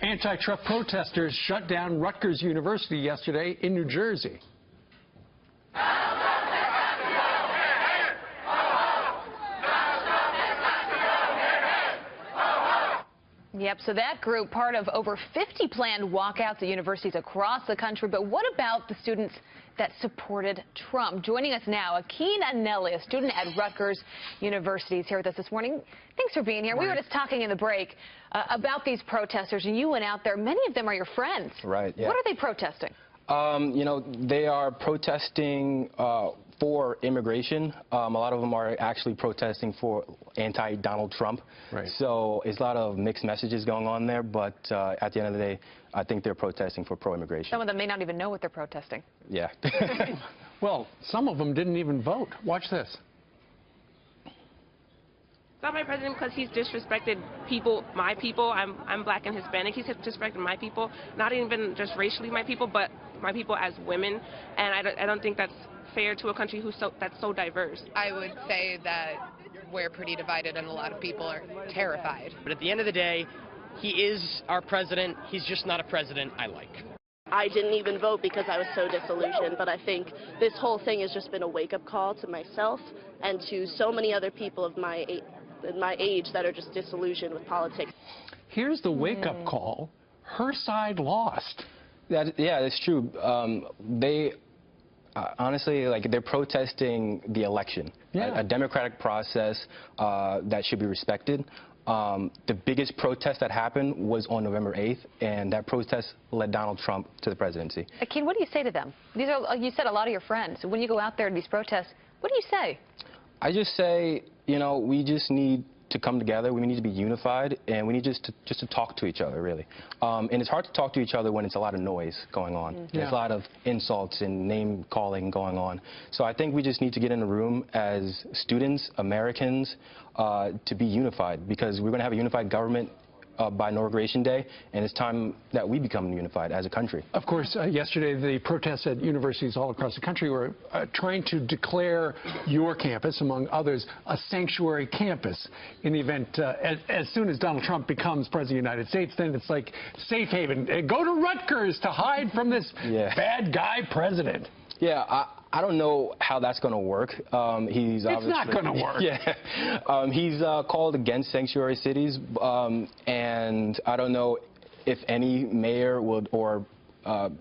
Anti-Trump protesters shut down Rutgers University yesterday in New Jersey. Yep, so that group, part of over 50 planned walkouts at universities across the country. But what about the students that supported Trump? Joining us now, Akeen Anaele, a student at Rutgers University, is here with us this morning. Thanks for being here. We were just talking in the break about these protesters, and you went out there. Many of them are your friends. Right, yeah. What are they protesting? You know, they are protesting for immigration. A lot of them are actually protesting for anti-Donald Trump. Right. So it's a lot of mixed messages going on there, but at the end of the day, I think they're protesting for pro-immigration. Some of them may not even know what they're protesting. Yeah. Well, some of them didn't even vote. Watch this. It's not my president because he's disrespected people, my people. I'm black and Hispanic. He's disrespected my people, not even just racially my people, but my people as women. And I don't think that's fair to a country that's so diverse. I would say that we're pretty divided and a lot of people are terrified. But at the end of the day, he is our president. He's just not a president I like. I didn't even vote because I was so disillusioned, but I think this whole thing has just been a wake-up call to myself and to so many other people of my age that are just disillusioned with politics. Here's the wake-up call. Her side lost. Yeah, that's true. They honestly, they're protesting the election, yeah. a democratic process that should be respected. The biggest protest that happened was on November 8th, and that protest led Donald Trump to the presidency. Akeen, what do you say to them? These are, you said, a lot of your friends. When you go out there to these protests, what do you say? I just say, you know, we just need to come together. We need to be unified, and we need just to talk to each other, really. And it's hard to talk to each other when it's a lot of noise going on. Yeah. There's a lot of insults and name-calling going on. So I think we just need to get in a room as students, Americans, to be unified, because we're going to have a unified government by Inauguration Day, and it's time that we become unified as a country. Of course, yesterday the protests at universities all across the country were trying to declare your campus, among others, a sanctuary campus. In the event, as soon as Donald Trump becomes President of the United States, then it's like safe haven. Go to Rutgers to hide from this bad guy president. Yeah, I don't know how that's going to work. It's not going to work. Yeah, he's called against sanctuary cities, and I don't know if any mayor would or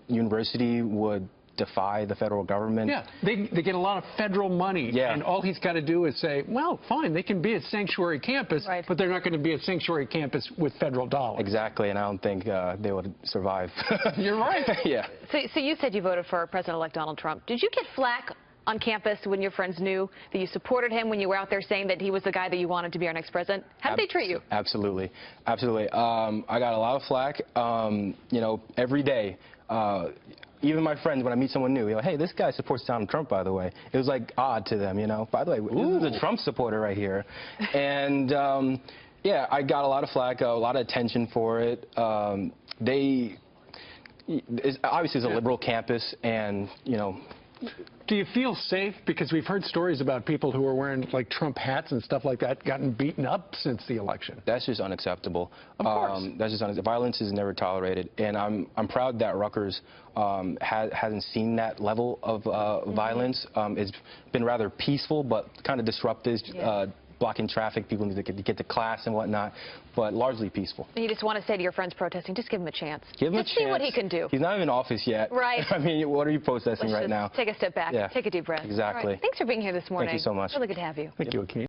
university would defy the federal government. Yeah, they get a lot of federal money, and all he's got to do is say, well, fine, they can be a sanctuary campus, but they're not going to be a sanctuary campus with federal dollars. Exactly, and I don't think they would survive. You're right. Yeah. So you said you voted for President-elect Donald Trump. Did you get flack on campus when your friends knew that you supported him, when you were out there saying that he was the guy that you wanted to be our next president? How did they treat you? Absolutely. Absolutely. I got a lot of flack, you know, every day. Even my friends, when I meet someone new, they're like, hey, this guy supports Donald Trump, by the way. It was, like, odd to them, you know. By the way, this is a Trump supporter right here. And, yeah, I got a lot of flack, a lot of attention for it. Obviously, it's a liberal campus, and, you know. Do you feel safe? Because we've heard stories about people who are wearing, like, Trump hats and stuff like that gotten beaten up since the election. That's just unacceptable. Of course. That's just unacceptable. Violence is never tolerated, and I'm proud that Rutgers hasn't seen that level of violence. It's been rather peaceful, but kind of disruptive. Blocking traffic, people need to get to class and whatnot, but largely peaceful. And you just want to say to your friends protesting, just give him a chance. Give him a chance. See what he can do. He's not even in office yet. Right. I mean, what are you protesting right now? Take a step back. Yeah. Take a deep breath. Exactly. Right. Thanks for being here this morning. Thank you so much. Really good to have you. Thank you, Akeen.